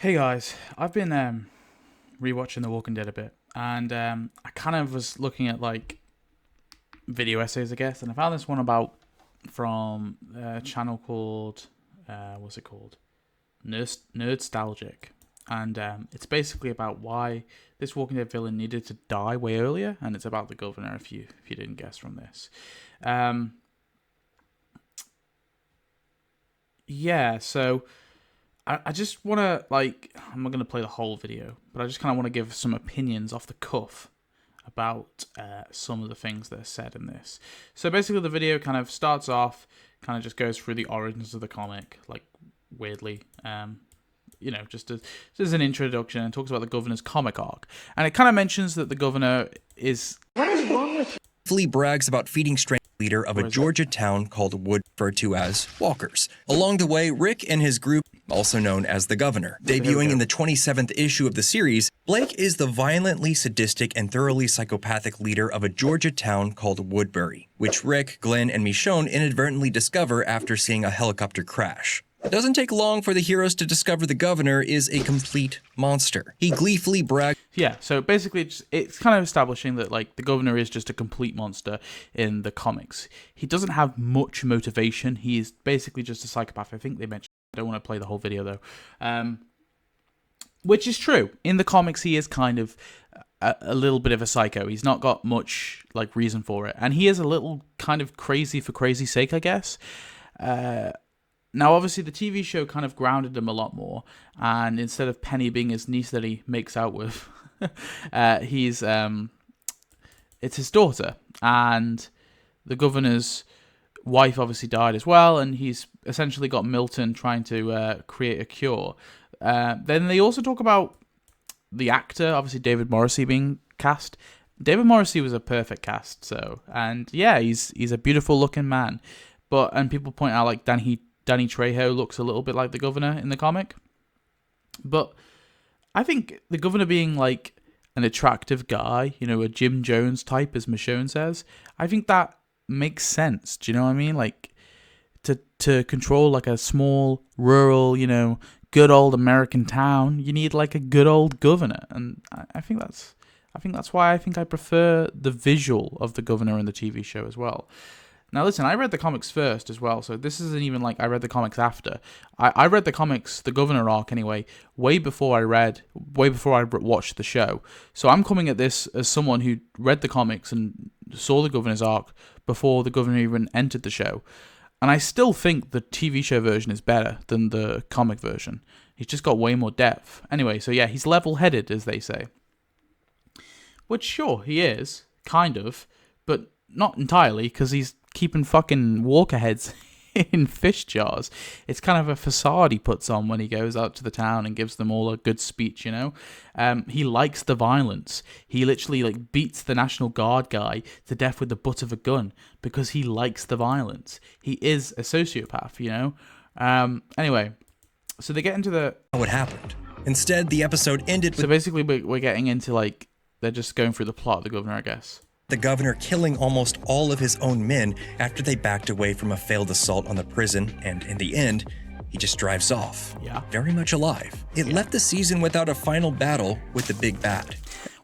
Hey guys, I've been rewatching The Walking Dead a bit, and I kind of was looking at like video essays, I guess, and I found this one about from a channel called what's it called? Nerdstalgic, and it's basically about why this Walking Dead villain needed to die way earlier, and it's about the governor. If you didn't guess from this, um, yeah, so. I just want to, I'm not going to play the whole video, but I just kind of want to give some opinions off the cuff about some of the things that are said in this. So basically, the video kind of starts off, kind of just goes through the origins of the comic, like, weirdly, just as an introduction, and talks about the governor's comic arc. And it kind of mentions that the governor is... Flea brags about feeding strength leader of a Georgia town called Wood, referred to as Walkers. Along the way, Rick and his group, also known as the Governor. Debuting in the 27th issue of the series, Blake is the violently sadistic and thoroughly psychopathic leader of a Georgia town called Woodbury, which Rick, Glenn, and Michonne inadvertently discover after seeing a helicopter crash. It doesn't take long for the heroes to discover the Governor is a complete monster. He gleefully brags. Yeah, so basically it's kind of establishing that like the governor is just a complete monster in the comics. He doesn't have much motivation. He is basically just a psychopath. I think they mentioned. I don't want to play the whole video though. Which is true. In the comics, he is kind of a little bit of a psycho. He's not got much like reason for it, and he is a little kind of crazy for crazy's sake, I guess. Now, obviously, the TV show kind of grounded him a lot more, and instead of Penny being his niece that he makes out with, it's his daughter, and the governor's wife obviously died as well, and he's essentially got Milton trying to create a cure. Then they also talk about the actor, obviously David Morrissey being cast. David Morrissey was a perfect cast, and yeah, he's a beautiful looking man, and people point out like Danny Trejo looks a little bit like the governor in the comic. But I think the governor being like an attractive guy, a Jim Jones type, as Michonne says, I think that makes sense. Do you know what I mean? Like to control like a small, rural, good old American town, you need like a good old governor. And I think that's why I think I prefer the visual of the governor in the TV show as well. Now, listen, I read the comics first as well, so this isn't even like I read the comics after. I read the comics, the Governor arc anyway, way before I watched the show. So I'm coming at this as someone who read the comics and saw the Governor's arc before the Governor even entered the show. And I still think the TV show version is better than the comic version. He's just got way more depth. Anyway, so yeah, he's level-headed, as they say. Which, sure, he is, kind of, but not entirely, because he's keeping fucking walker heads in fish jars. It's kind of a facade he puts on when he goes out to the town and gives them all a good speech, He likes the violence. He literally like beats the National Guard guy to death with the butt of a gun because he likes the violence. He is a sociopath, Anyway, so they get into What happened? Instead, the episode ended with... So basically we're getting into like, they're just going through the plot of the governor, I guess. The governor killing almost all of his own men after they backed away from a failed assault on the prison, and in the end, he just drives off. Yeah. Very much alive. It left the season without a final battle with the big bad.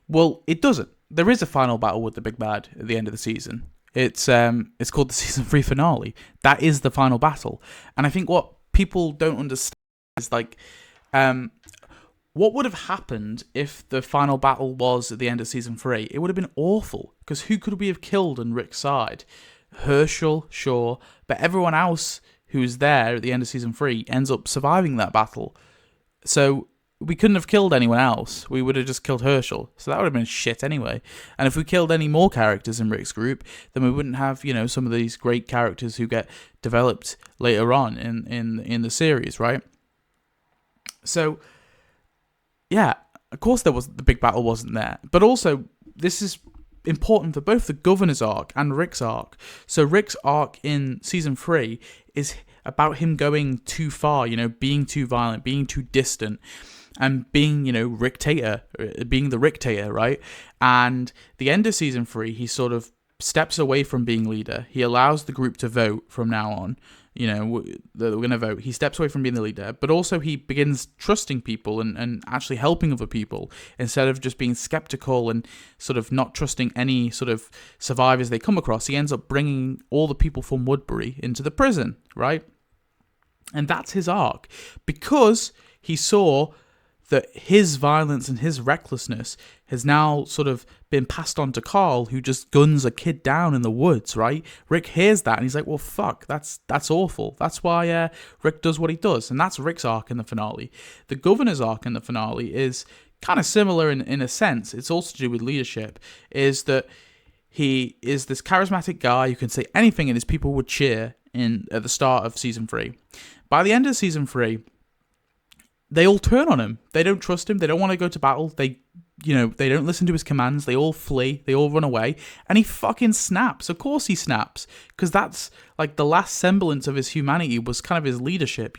Well, it doesn't. There is a final battle with the big bad at the end of the season. It's called the season 3 finale. That is the final battle. And I think what people don't understand is like what would have happened if the final battle was at the end of season 3? It would have been awful, because who could we have killed on Rick's side? Herschel, sure, but everyone else who was there at the end of season 3 ends up surviving that battle. So we couldn't have killed anyone else. We would have just killed Herschel. So that would have been shit anyway. And if we killed any more characters in Rick's group, then we wouldn't have, some of these great characters who get developed later on in the series, right? So... yeah, of course the big battle wasn't there. But also, this is important for both the Governor's arc and Rick's arc. So Rick's arc in Season 3 is about him going too far, being too violent, being too distant, and being, being the Rick-tator, right? And the end of Season 3, he sort of steps away from being leader. He allows the group to vote from now on. that we're going to vote. He steps away from being the leader, but also he begins trusting people and actually helping other people instead of just being skeptical and sort of not trusting any sort of survivors they come across. He ends up bringing all the people from Woodbury into the prison, right? And that's his arc, because he saw that his violence and his recklessness has now sort of been passed on to Carl, who just guns a kid down in the woods, right? Rick hears that and he's like, well, fuck, that's awful. That's why Rick does what he does. And that's Rick's arc in the finale. The governor's arc in the finale is kind of similar in a sense. It's also to do with leadership, is that he is this charismatic guy who can say anything and his people would cheer at the start of season 3. By the end of season 3, they all turn on him. They don't trust him. They don't want to go to battle. They don't listen to his commands. They all flee. They all run away. And he fucking snaps. Of course he snaps. Because that's like the last semblance of his humanity was kind of his leadership,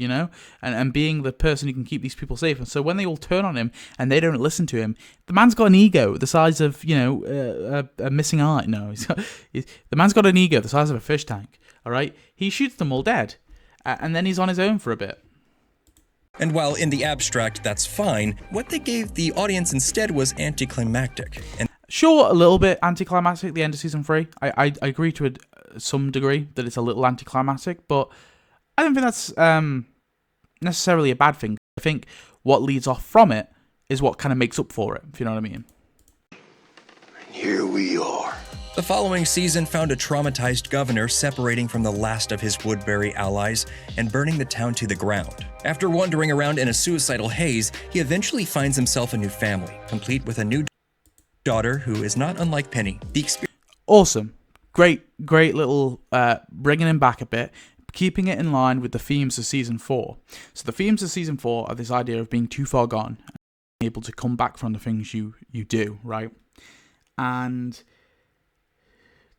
and being the person who can keep these people safe. And so when they all turn on him and they don't listen to him, the man's got an ego the size of, a missing eye. No, the man's got an ego the size of a fish tank. All right? He shoots them all dead. And then he's on his own for a bit. And while in the abstract that's fine, what they gave the audience instead was anticlimactic. And sure, a little bit anticlimactic at the end of season 3. I agree to some degree that it's a little anticlimactic, but I don't think that's necessarily a bad thing. I think what leads off from it is what kind of makes up for it, if you know what I mean. Here we are. The following season found a traumatized governor separating from the last of his Woodbury allies and burning the town to the ground. After wandering around in a suicidal haze, he eventually finds himself a new family, complete with a new daughter who is not unlike Penny. Awesome. Great little bringing him back a bit, keeping it in line with the themes of season 4. So the themes of season 4 are this idea of being too far gone, and being able to come back from the things you do, right? And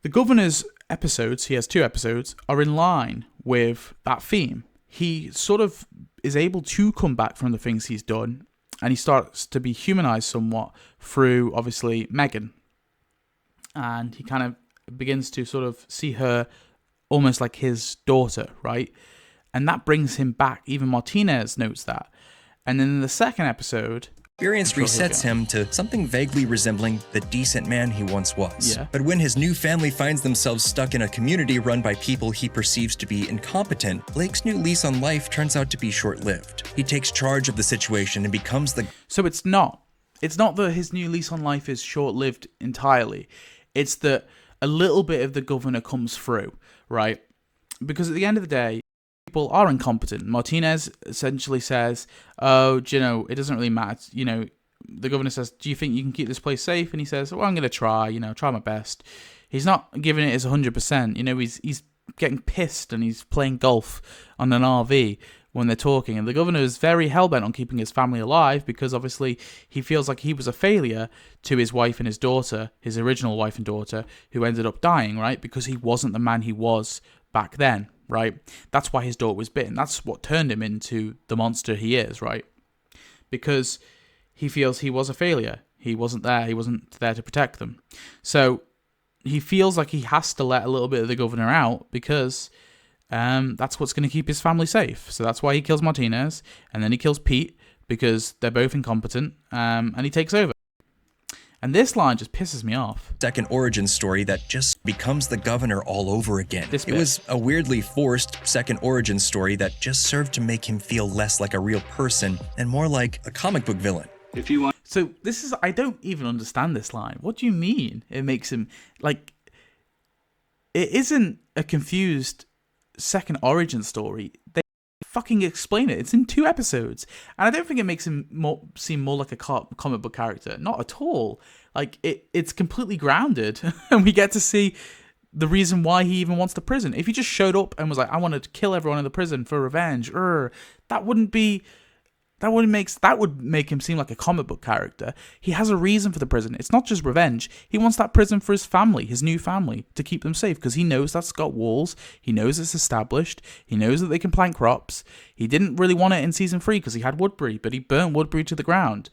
the governor's episodes, he has 2 episodes, are in line with that theme. He sort of is able to come back from the things he's done, and he starts to be humanized somewhat through, obviously, Megan. And he kind of begins to sort of see her almost like his daughter, right? And that brings him back. Even Martinez notes that. And then in the second episode, experience resets him to something vaguely resembling the decent man he once was. Yeah. But when his new family finds themselves stuck in a community run by people he perceives to be incompetent, Blake's new lease on life turns out to be short-lived. He takes charge of the situation and becomes the... So it's not that his new lease on life is short-lived entirely. It's that a little bit of the governor comes through, right? Because at the end of the day, people are incompetent. Martinez essentially says, oh, it doesn't really matter. The governor says, do you think you can keep this place safe? And he says, well, I'm going to try, try my best. He's not giving it his 100%. He's getting pissed and he's playing golf on an RV when they're talking. And the governor is very hell-bent on keeping his family alive because obviously he feels like he was a failure to his wife and his daughter, his original wife and daughter, who ended up dying, right? Because he wasn't the man he was back then. Right? That's why his daughter was bitten. That's what turned him into the monster he is, right? Because he feels he was a failure. He wasn't there. He wasn't there to protect them. So he feels like he has to let a little bit of the governor out because that's what's going to keep his family safe. So that's why he kills Martinez, and then he kills Pete because they're both incompetent, and he takes over. And this line just pisses me off. Second origin story that just becomes the governor all over again. It was a weirdly forced second origin story that just served to make him feel less like a real person and more like a comic book villain. If you want. So I don't even understand this line. What do you mean it makes him, like, it isn't a confused second origin story. They fucking explain it. It's in 2 episodes, and I don't think it makes him seem more like a comic book character. Not at all. Like it's completely grounded, and we get to see the reason why he even wants the prison. If he just showed up and was like, "I wanted to kill everyone in the prison for revenge," that would make him seem like a comic book character. He has a reason for the prison. It's not just revenge. He wants that prison for his family, his new family, to keep them safe because he knows that's got walls. He knows it's established. He knows that they can plant crops. He didn't really want it in season 3 because he had Woodbury, but he burnt Woodbury to the ground.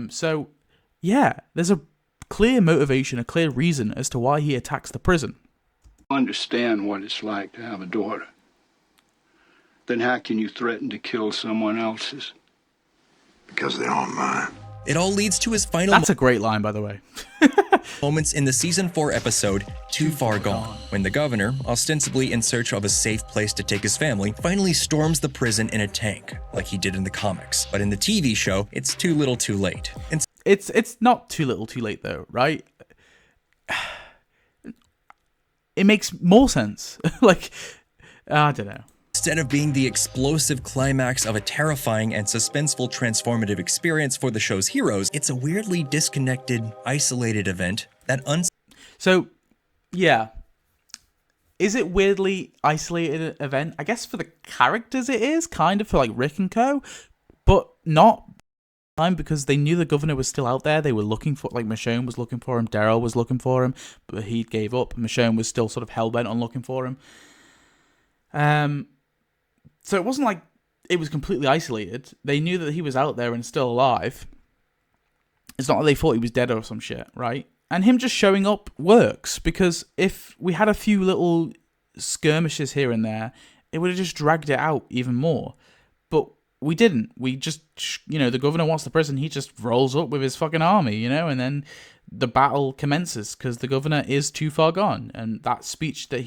So, yeah, there's a clear motivation, a clear reason as to why he attacks the prison. Understand what it's like to have a daughter. Then how can you threaten to kill someone else's? Because they aren't mine. It all leads to his final That's a great line, by the way. moments in the season 4 episode Too Far Gone, when the governor, ostensibly in search of a safe place to take his family, finally storms the prison in a tank, like he did in the comics. But in the TV show, it's too little too late. And It's not too little too late, though, right? It makes more sense. Like, I don't know. instead of being the explosive climax of a terrifying and suspenseful transformative experience for the show's heroes, it's a weirdly disconnected, isolated event that So, yeah. Is it weirdly isolated event? I guess for the characters it is, kind of for like Rick and co, but not because they knew the governor was still out there. They were looking for, like, Michonne was looking for him, Daryl was looking for him, but he gave up. Michonne was still sort of hell-bent on looking for him. So it wasn't like it was completely isolated. They knew that he was out there and still alive. It's not like they thought he was dead or some shit, right? And him just showing up works, because if we had a few little skirmishes here and there, it would have just dragged it out even more. But we didn't. We just, the governor wants the prison, he just rolls up with his fucking army, and then the battle commences, because the governor is too far gone. And that speech that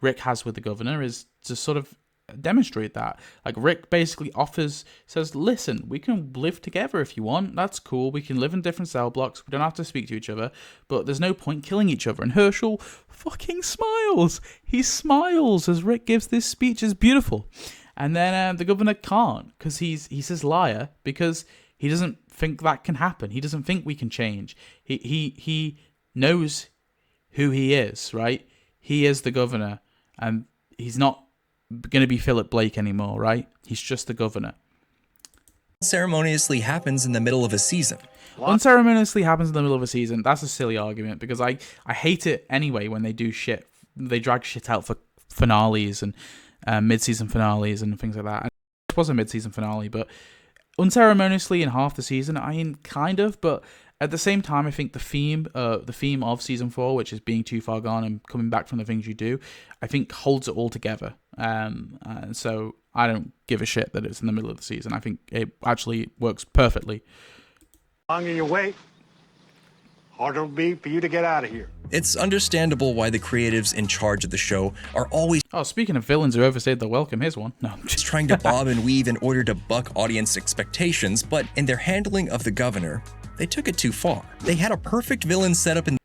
Rick has with the governor is to sort of demonstrate that. Like, Rick basically says, listen, we can live together if you want, that's cool, we can live in different cell blocks, we don't have to speak to each other, but there's no point killing each other. And Herschel fucking smiles. He smiles as Rick gives this speech. It's beautiful. And then the governor can't, because he says liar, because he doesn't think that can happen. He doesn't think we can change. He knows who he is, right? He is the governor, and he's not going to be Philip Blake anymore, right? He's just the governor. unceremoniously happens in the middle of a season. Unceremoniously happens in the middle of a season. That's a silly argument, because I hate it anyway when they do shit. They drag shit out for finales and mid-season finales and things like that. It was a mid-season finale, but unceremoniously in half the season, I mean, kind of, but at the same time, I think the theme of season 4, which is being too far gone and coming back from the things you do, I think holds it all together. So I don't give a shit that it's in the middle of the season. I think it actually works perfectly. Longer you wait, harder it'll be for you to get out of here. It's understandable why the creatives in charge of the show are always Oh, speaking of villains who overstayed their welcome, here's one. No, I'm just trying to bob and weave in order to buck audience expectations, but in their handling of the governor, they took it too far. They had a perfect villain set up in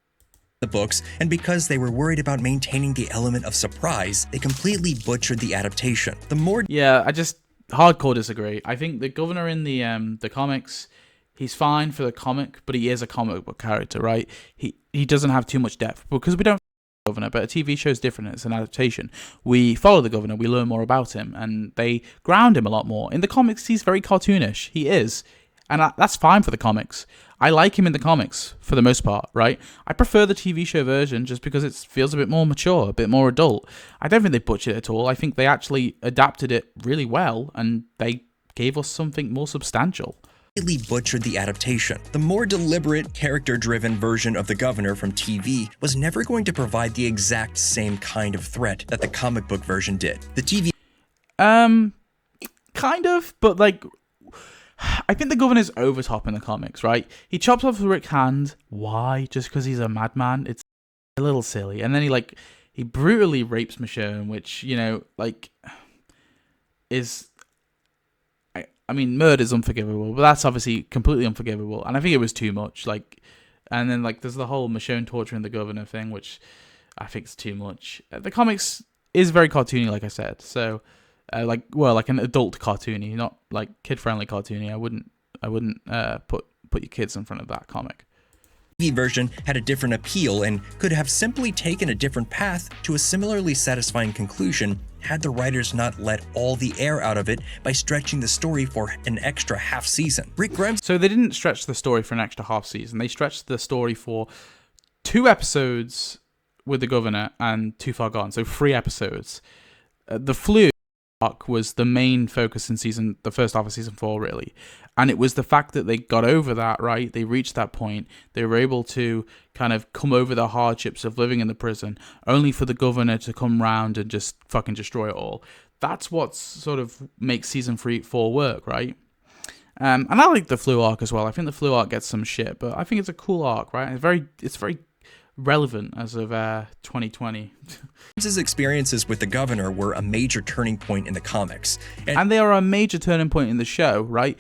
the books, and because they were worried about maintaining the element of surprise, they completely butchered the adaptation. The more Yeah, I just hardcore disagree. I think the governor in the comics, he's fine for the comic, but he is a comic book character, right? He doesn't have too much depth, because we don't follow the governor, but a TV show is different. It's an adaptation. We follow the governor, we learn more about him, and they ground him a lot more. In the comics, he's very cartoonish. He is. And that's fine for the comics. I like him in the comics for the most part, right? I prefer the TV show version just because it feels a bit more mature, a bit more adult. I don't think they butchered it at all. I think they actually adapted it really well, and they gave us something more substantial. completely butchered the adaptation. The more deliberate, character-driven version of the governor from TV was never going to provide the exact same kind of threat that the comic book version did. The TV Kind of, but like, I think the governor's over top in the comics, right? He chops off Rick's hand. Why? Just because he's a madman? It's a little silly. And then he brutally rapes Michonne, which, is... I mean, murder's unforgivable, but that's obviously completely unforgivable. And I think it was too much. And then, there's the whole Michonne torturing the governor thing, which I think is too much. The comics is very cartoony, like I said. So... like an adult cartoony, not like kid-friendly cartoony. I wouldn't put your kids in front of that comic. TV version had a different appeal and could have simply taken a different path to a similarly satisfying conclusion had the writers not let all the air out of it by stretching the story for an extra half season. Rick Grimes. So they didn't stretch the story for an extra half season. They stretched the story for 2 episodes with the governor and Too Far Gone. So 3 episodes. The flu arc was the main focus in the first half of season 4, really. And it was the fact that they got over that, right? They reached that point. They were able to kind of come over the hardships of living in the prison, only for the governor to come round and just fucking destroy it all. That's what sort of makes season 4 work, right? And I like the flu arc as well. I think the flu arc gets some shit, but I think it's a cool arc, right? It's very relevant as of 2020. His experiences with the governor were a major turning point in the comics. And they are a major turning point in the show, right?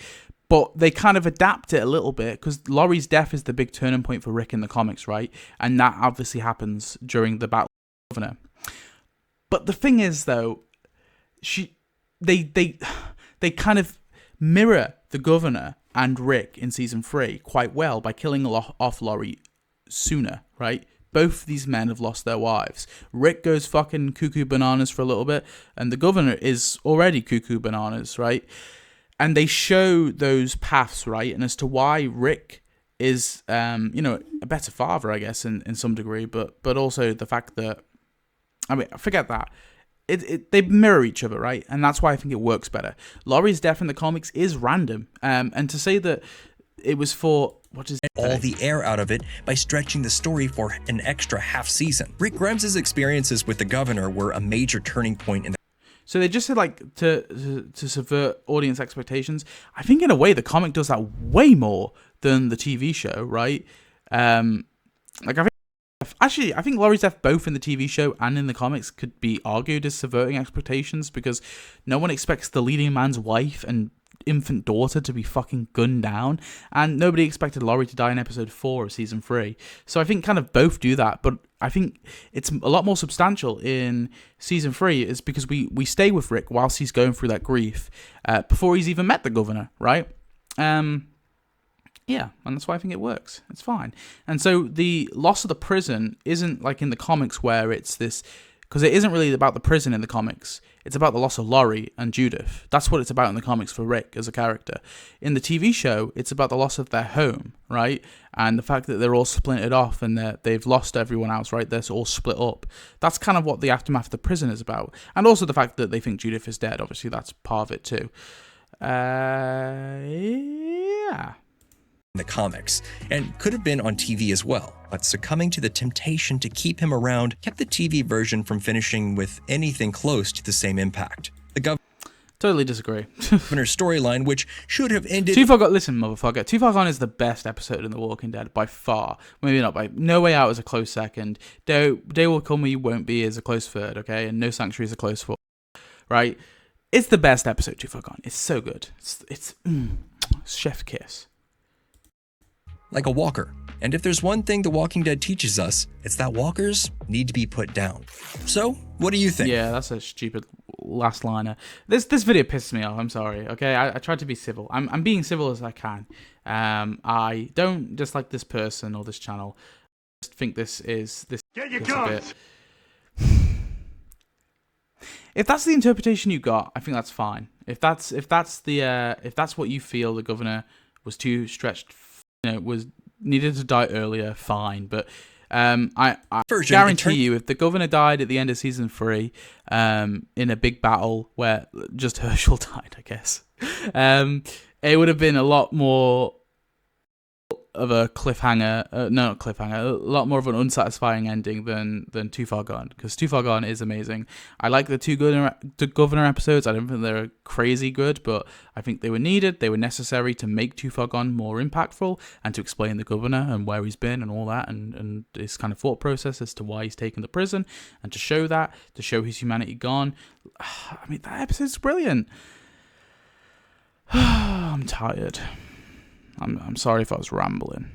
But they kind of adapt it a little bit, because Laurie's death is the big turning point for Rick in the comics, right? And that obviously happens during the battle with the governor. But the thing is, though, they kind of mirror the governor and Rick in season 3 quite well by killing off Laurie sooner, right? Both these men have lost their wives. Rick goes fucking cuckoo bananas for a little bit, and the governor is already cuckoo bananas, right? And they show those paths, right? And as to why Rick is, a better father, I guess, in some degree, but also the fact that, I mean, forget that. They mirror each other, right? And that's why I think it works better. Laurie's death in the comics is random. And to say that it was for... all the air out of it by stretching the story for an extra half season. Rick Grimes' experiences with the governor were a major turning point in the... So they just said, like, to subvert audience expectations. I think in a way the comic does that way more than the TV show, right? I think Laurie's death both in the TV show and in the comics could be argued as subverting expectations, because no one expects the leading man's wife and infant daughter to be fucking gunned down, and nobody expected Laurie to die in episode 4 of season 3. So I think kind of both do that, but I think it's a lot more substantial in season 3 is because we stay with Rick whilst he's going through that grief before he's even met the governor, right? Yeah, and that's why I think it works. It's fine. And so the loss of the prison isn't like in the comics where it's this... Because it isn't really about the prison in the comics. It's about the loss of Laurie and Judith. That's what it's about in the comics for Rick as a character. In the TV show, it's about the loss of their home, right? And the fact that they're all splintered off and they've lost everyone else, right? They're all split up. That's kind of what the aftermath of the prison is about. And also the fact that they think Judith is dead. Obviously, that's part of it too. Yeah. The comics, and could have been on TV as well, but succumbing to the temptation to keep him around kept the TV version from finishing with anything close to the same impact. The Totally disagree. governor's storyline, which should have ended... Listen, motherfucker. Too Far Gone is the best episode in The Walking Dead, by far. Maybe not by... No Way Out is a close second. Day Will Come When You Won't Be is a close third, okay? And No Sanctuary is a close fourth, right? It's the best episode, Too Far Gone. It's so good. It's chef kiss. Like a walker. And if there's one thing The Walking Dead teaches us, it's that walkers need to be put down. So, what do you think? Yeah, that's a stupid last liner. This video pisses me off. I'm sorry. Okay, I tried to be civil. I'm being civil as I can. I don't dislike this person or this channel. I just think this. Get your guns. If that's the interpretation you got, I think that's fine. If that's what you feel the governor was too stretched, was needed to die earlier, fine. But I guarantee you, if the governor died at the end of season 3, in a big battle where just Herschel died, I guess, it would have been a lot more of a cliffhanger. Not cliffhanger. A lot more of an unsatisfying ending than Too Far Gone, because Too Far Gone is amazing. I like the two governor episodes. I don't think they're crazy good, but I think they were needed. They were necessary to make Too Far Gone more impactful and to explain the governor and where he's been and all that, and his kind of thought process as to why he's taken the prison, and to show his humanity gone. I mean, that episode's brilliant. I'm tired. I'm sorry if I was rambling.